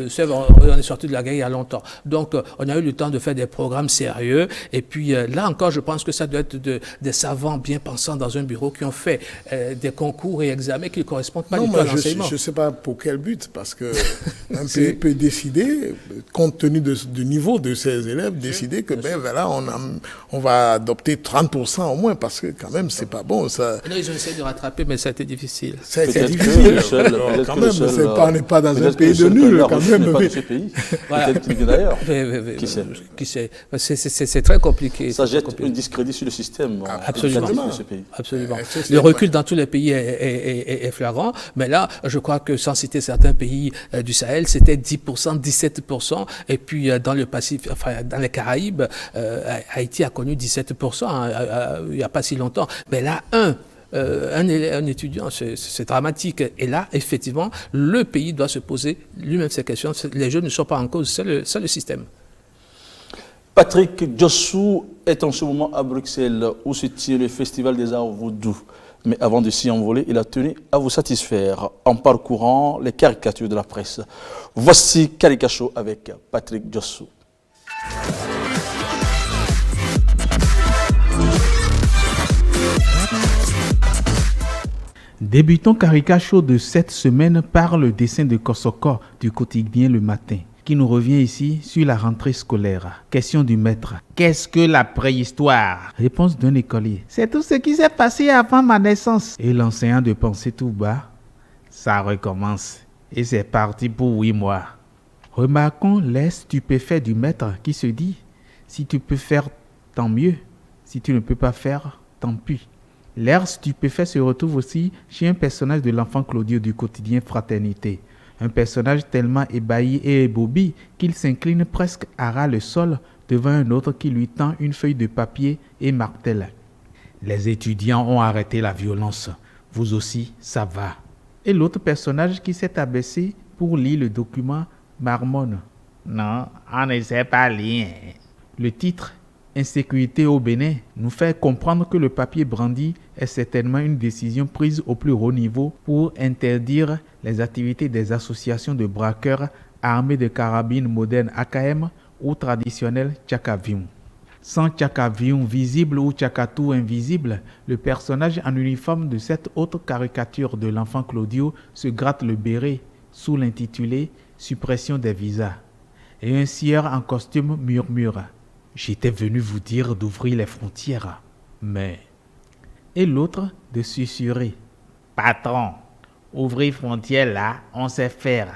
c'est bon, on est sorti de la guerre il y a longtemps. Donc on a eu le temps de faire des programmes sérieux. Et puis là encore, je pense que ça doit être des savants bien pensants dans un bureau qui ont fait des concours et examens qui ne correspondent pas du tout à l'enseignement. Je ne sais pas pour quel but, parce que un pays peut décider, compte tenu du niveau de ses élèves, décider que ben voilà, on va adopter 30% au moins, parce que quand même, c'est pas bon. Ça... Là, ils ont essayé de rattraper, mais ça a été difficile. C'est difficile. Quand même, on n'est pas dans un pays de nuls, quand même. Pas de ce pays. Peut-être qu'il vient d'ailleurs. Qui sait? C'est très compliqué. Ça jette un discrédit sur le système. Absolument. De ce pays. Absolument. Le recul dans tous les pays est flagrant, mais là, je crois que sans citer certains pays du Sahel, c'était 10%, 17%, et puis dans le Pacifique, enfin dans les Caraïbes, Haïti a connu 17% il n'y a pas si longtemps. Mais là, un étudiant, c'est dramatique. Et là, effectivement, le pays doit se poser lui-même ces questions. Les jeunes ne sont pas en cause, c'est le système. Patrick Djossou est en ce moment à Bruxelles, où se tient le Festival des Arts Vaudou. Mais avant de s'y envoler, il a tenu à vous satisfaire en parcourant les caricatures de la presse. Voici Caricacho avec Patrick Djossou. Débutons Caricacho de cette semaine par le dessin de Kosoko du quotidien Le Matin, qui nous revient ici sur la rentrée scolaire. Question du maître. Qu'est-ce que la préhistoire? Réponse d'un écolier. C'est tout ce qui s'est passé avant ma naissance. Et l'enseignant de penser tout bas. Ça recommence. Et c'est parti pour 8 mois. Remarquons l'air stupéfait du maître qui se dit, si tu peux faire, tant mieux. Si tu ne peux pas faire, tant pis. L'air stupéfait se retrouve aussi chez un personnage de l'enfant Claudio du quotidien Fraternité. Un personnage tellement ébahi et ébobi qu'il s'incline presque à ras le sol devant un autre qui lui tend une feuille de papier et martèle. Les étudiants ont arrêté la violence. Vous aussi, ça va. Et l'autre personnage qui s'est abaissé pour lire le document marmonne. Non, on ne sait pas lire. Le titre Insécurité au Bénin nous fait comprendre que le papier brandi est certainement une décision prise au plus haut niveau pour interdire les activités des associations de braqueurs armés de carabines modernes AKM ou traditionnelles Tchakavium. Sans Tchakavium visible ou Tchakatou invisible, le personnage en uniforme de cette autre caricature de l'enfant Claudio se gratte le béret sous l'intitulé « Suppression des visas ». Et un sieur en costume murmure « J'étais venu vous dire d'ouvrir les frontières, mais... » Et l'autre de susurrer « Patron, ouvrir frontières là, on sait faire.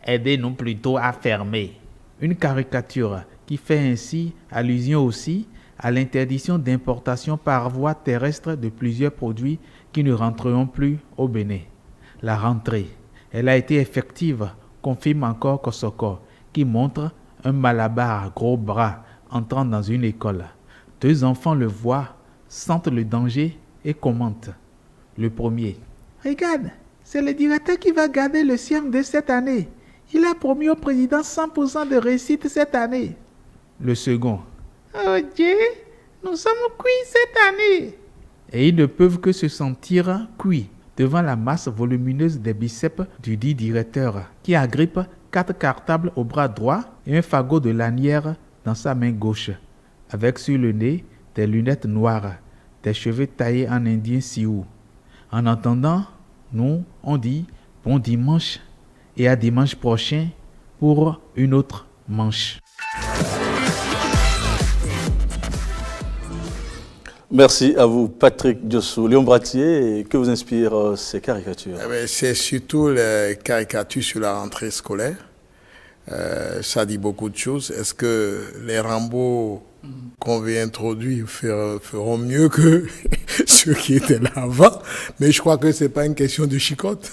Aidez-nous plutôt à fermer. » Une caricature qui fait ainsi allusion aussi à l'interdiction d'importation par voie terrestre de plusieurs produits qui ne rentreront plus au Bénin. La rentrée, elle a été effective, confirme encore Kosoko, qui montre un malabar à gros bras entrant dans une école. 2 enfants le voient, sentent le danger et commentent. Le premier. Regarde, c'est le directeur qui va garder le SIEM de cette année. Il a promis au président 100% de réussite cette année. Le second. Oh Dieu, nous sommes cuits cette année. Et ils ne peuvent que se sentir cuits devant la masse volumineuse des biceps du dit directeur qui agrippe 4 cartables au bras droit et un fagot de lanière dans sa main gauche, avec sur le nez des lunettes noires, des cheveux taillés en indien sioux. En attendant, nous, on dit bon dimanche et à dimanche prochain pour une autre manche. Merci à vous, Patrick Diossou. Léon Bratier, que vous inspirent ces caricatures? C'est surtout les caricatures sur la rentrée scolaire. Ça dit beaucoup de choses. Est-ce que les Rambo qu'on veut introduire feront mieux que ceux qui étaient là avant? Mais je crois que c'est pas une question de chicotte,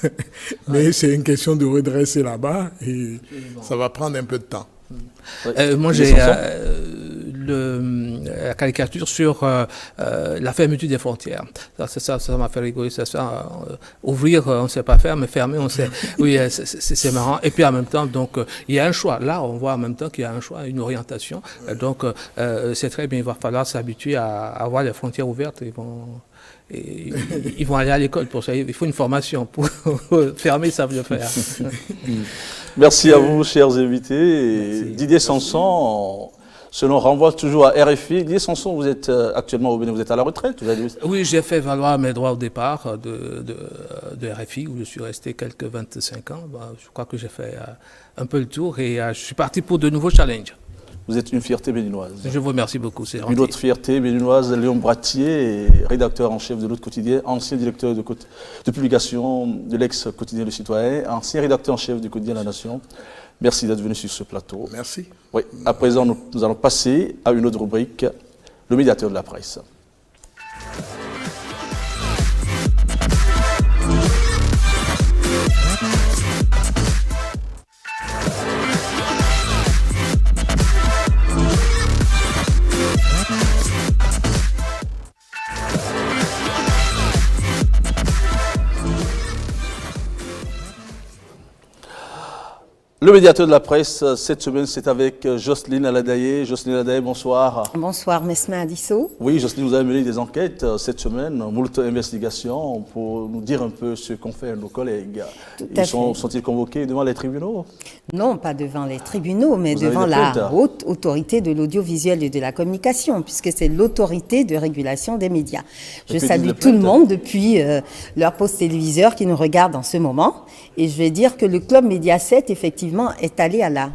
mais c'est une question de redresser la barre et ça va prendre un peu de temps. Moi, j'ai la caricature sur la fermeture des frontières. Ça m'a fait rigoler. Ouvrir, on ne sait pas faire, mais fermer, on sait. Oui, c'est marrant. Et puis en même temps, donc, il y a un choix. Là, on voit en même temps qu'il y a un choix, une orientation. Donc, c'est très bien. Il va falloir s'habituer à avoir les frontières ouvertes. Ils vont aller à l'école pour ça. Il faut une formation pour fermer, ça veut le faire. Merci à vous, chers invités. Didier Sanson, selon renvoie toujours à RFI. Didier Sanson, vous êtes actuellement au Bénin, vous êtes à la retraite? Oui, j'ai fait valoir mes droits au départ de RFI, où je suis resté quelques 25 ans. Je crois que j'ai fait un peu le tour et je suis parti pour de nouveaux challenges. Vous êtes une fierté béninoise. Je vous remercie beaucoup. C'est une autre fierté béninoise, Léon Bratier, rédacteur en chef de l'autre quotidien, ancien directeur de publication de l'ex-quotidien Le Citoyen, ancien rédacteur en chef du quotidien La Nation. Merci d'être venu sur ce plateau. Merci. Oui, à présent, nous allons passer à une autre rubrique, le médiateur de la presse. Le médiateur de la presse, cette semaine, c'est avec Jocelyne Aladaye. Jocelyne Aladaye, bonsoir. Bonsoir, Mesma Adisso. Oui, Jocelyne, vous avez mené des enquêtes cette semaine, moult investigations, pour nous dire un peu ce qu'ont fait nos collègues. Sont-ils convoqués devant les tribunaux? Non, pas devant les tribunaux, mais devant la haute autorité de l'audiovisuel et de la communication, puisque c'est l'autorité de régulation des médias. Je salue tout le monde depuis leur poste téléviseur qui nous regarde en ce moment. Et je vais dire que le Club Média 7, effectivement, est allé à la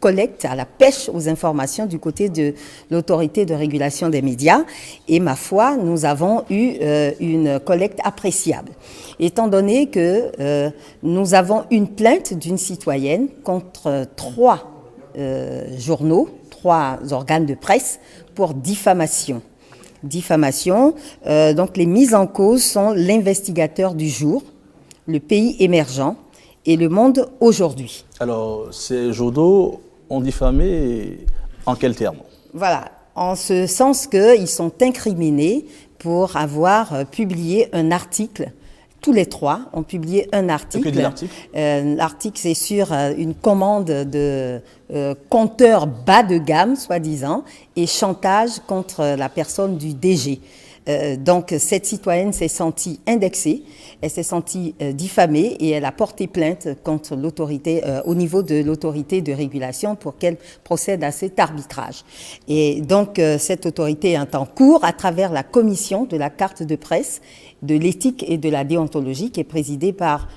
collecte, à la pêche aux informations du côté de l'autorité de régulation des médias. Et ma foi, nous avons eu une collecte appréciable. Étant donné que nous avons une plainte d'une citoyenne contre 3 journaux, 3 organes de presse pour diffamation. Donc les mises en cause sont l'Investigateur du jour, Le Pays émergent et Le Monde aujourd'hui. Alors, ces journaux ont diffamé en quels termes? Voilà, en ce sens qu'ils sont incriminés pour avoir publié un article. Tous les trois ont publié un article. Et que dit l'article? L'article, c'est sur une commande de compteur bas de gamme, soi-disant, et chantage contre la personne du DG. Donc, cette citoyenne s'est sentie indexée, elle s'est sentie diffamée et elle a porté plainte contre l'autorité, au niveau de l'autorité de régulation pour qu'elle procède à cet arbitrage. Et donc, cette autorité est en cours à travers la commission de la carte de presse, de l'éthique et de la déontologie qui est présidée par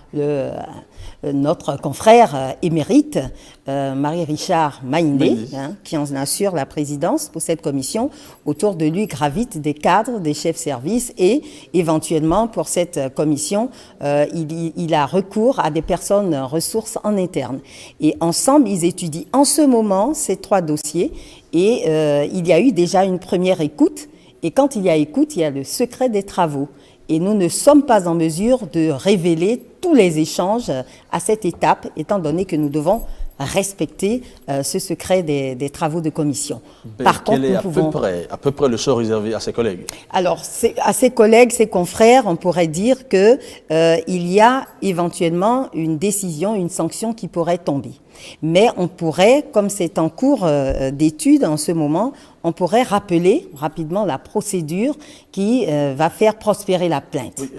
notre confrère émérite, Marie-Richard Maïndé, qui en assure la présidence pour cette commission. Autour de lui gravitent des cadres, des chefs services et éventuellement pour cette commission, il a recours à des personnes ressources en interne. Et ensemble, ils étudient en ce moment ces trois dossiers et il y a eu déjà une première écoute. Et quand il y a écoute, il y a le secret des travaux. Et nous ne sommes pas en mesure de révéler tous les échanges à cette étape, étant donné que nous devons respecter ce secret des travaux de commission. Par contre, quel est à peu près le sort réservé à ses collègues? Alors, à ses collègues, ses confrères, on pourrait dire que il y a éventuellement une décision, une sanction qui pourrait tomber. Mais on pourrait, comme c'est en cours d'étude en ce moment, on pourrait rappeler rapidement la procédure qui va faire prospérer la plainte. Oui,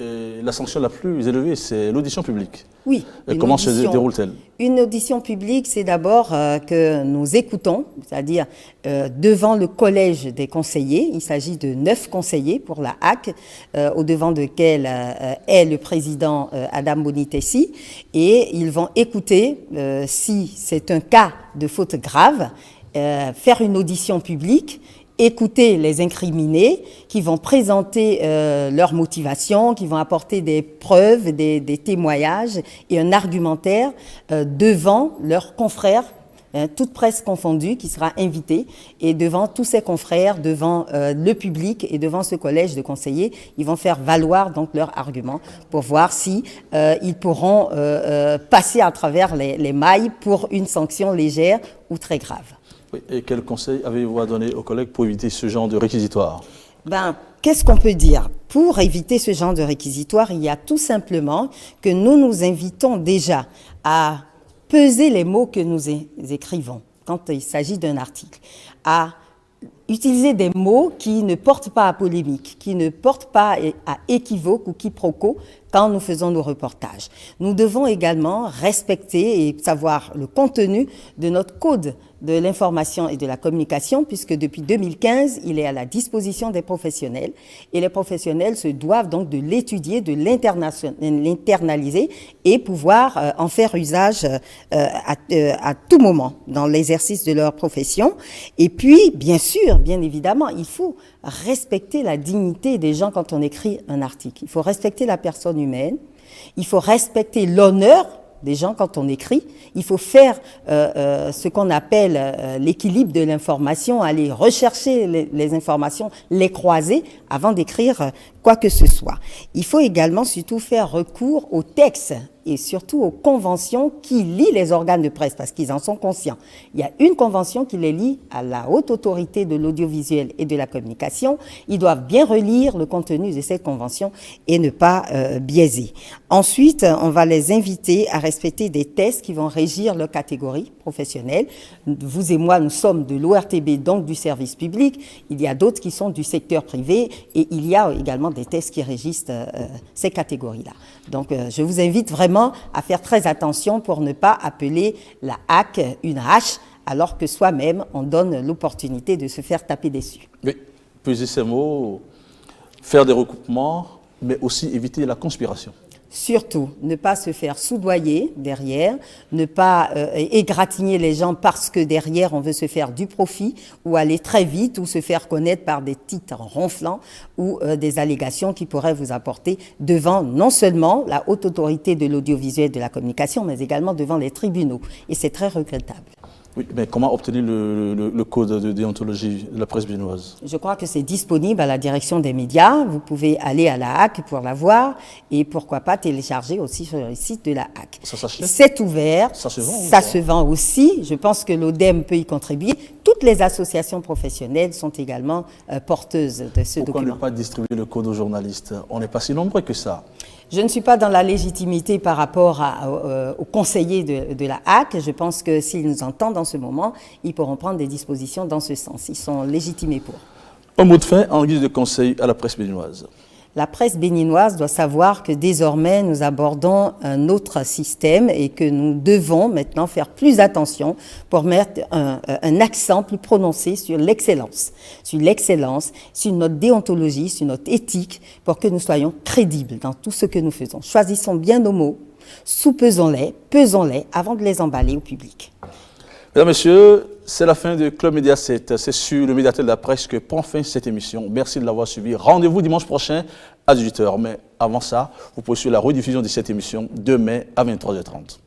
la sanction la plus élevée, c'est l'audition publique. Oui. Comment se déroule-t-elle? Une audition publique, c'est d'abord que nous écoutons, c'est-à-dire devant le collège des conseillers. Il s'agit de 9 conseillers pour la HAC, au devant desquels est le président Adam Bonitessi. Et ils vont écouter, si c'est un cas de faute grave, faire une audition publique, écouter les incriminés qui vont présenter leurs motivations, qui vont apporter des preuves, des témoignages et un argumentaire devant leurs confrères, toute presse confondue, qui sera invitée, et devant tous ces confrères, devant le public et devant ce collège de conseillers, ils vont faire valoir donc leurs arguments pour voir si ils pourront passer à travers les mailles pour une sanction légère ou très grave. Oui, et quel conseil avez-vous à donner aux collègues pour éviter ce genre de réquisitoire? Qu'est-ce qu'on peut dire? Pour éviter ce genre de réquisitoire, il y a tout simplement que nous invitons déjà à peser les mots que nous écrivons quand il s'agit d'un article, à utiliser des mots qui ne portent pas à polémique, qui ne portent pas à équivoque ou quiproquo quand nous faisons nos reportages. Nous devons également respecter et savoir le contenu de notre code de l'information et de la communication, puisque depuis 2015, il est à la disposition des professionnels, et les professionnels se doivent donc de l'étudier, de l'internaliser et pouvoir en faire usage à tout moment dans l'exercice de leur profession. Et puis, bien sûr, bien évidemment, il faut respecter la dignité des gens quand on écrit un article. Il faut respecter la personne humaine, il faut respecter l'honneur des gens quand on écrit. Il faut faire ce qu'on appelle l'équilibre de l'information, aller rechercher les informations, les croiser avant d'écrire quoi que ce soit. Il faut également surtout faire recours aux textes et surtout aux conventions qui lient les organes de presse, parce qu'ils en sont conscients. Il y a une convention qui les lie à la haute autorité de l'audiovisuel et de la communication. Ils doivent bien relire le contenu de cette convention et ne pas biaiser. Ensuite, on va les inviter à respecter des tests qui vont régir leur catégorie professionnelle. Vous et moi, nous sommes de l'ORTB, donc du service public. Il y a d'autres qui sont du secteur privé et il y a également des tests qui régissent ces catégories-là. Donc, je vous invite vraiment à faire très attention pour ne pas appeler la HAC une hache, alors que soi-même, on donne l'opportunité de se faire taper dessus. Oui, peser ces mots, faire des recoupements, mais aussi éviter la conspiration. Surtout, ne pas se faire soudoyer derrière, ne pas égratigner les gens parce que derrière on veut se faire du profit ou aller très vite ou se faire connaître par des titres ronflants ou des allégations qui pourraient vous apporter devant non seulement la haute autorité de l'audiovisuel et de la communication, mais également devant les tribunaux. Et c'est très regrettable. Oui, mais comment obtenir le code de déontologie de la presse béninoise? Je crois que c'est disponible à la direction des médias. Vous pouvez aller à la HAC pour la voir et pourquoi pas télécharger aussi sur le site de la HAC. Ça s'achète? C'est ouvert. Ça se vend? Ça se vend aussi. Je pense que l'ODEM peut y contribuer. Toutes les associations professionnelles sont également porteuses de ce Pourquoi document. ne pas distribuer le code aux journalistes? On n'est pas si nombreux que ça. Je ne suis pas dans la légitimité par rapport aux conseillers de la HAC. Je pense que s'ils nous entendent en ce moment, ils pourront prendre des dispositions dans ce sens. Ils sont légitimés pour. Un mot de fin en guise de conseil à la presse béninoise. La presse béninoise doit savoir que désormais nous abordons un autre système et que nous devons maintenant faire plus attention pour mettre un accent plus prononcé sur l'excellence, sur notre déontologie, sur notre éthique, pour que nous soyons crédibles dans tout ce que nous faisons. Choisissons bien nos mots, soupesons-les, pesons-les avant de les emballer au public. Mesdames, Messieurs, c'est la fin de Club Média 7. C'est sur le Médiatel de la presse que prend fin cette émission. Merci de l'avoir suivi. Rendez-vous dimanche prochain à 18h. Mais avant ça, vous pouvez suivre la rediffusion de cette émission demain à 23h30.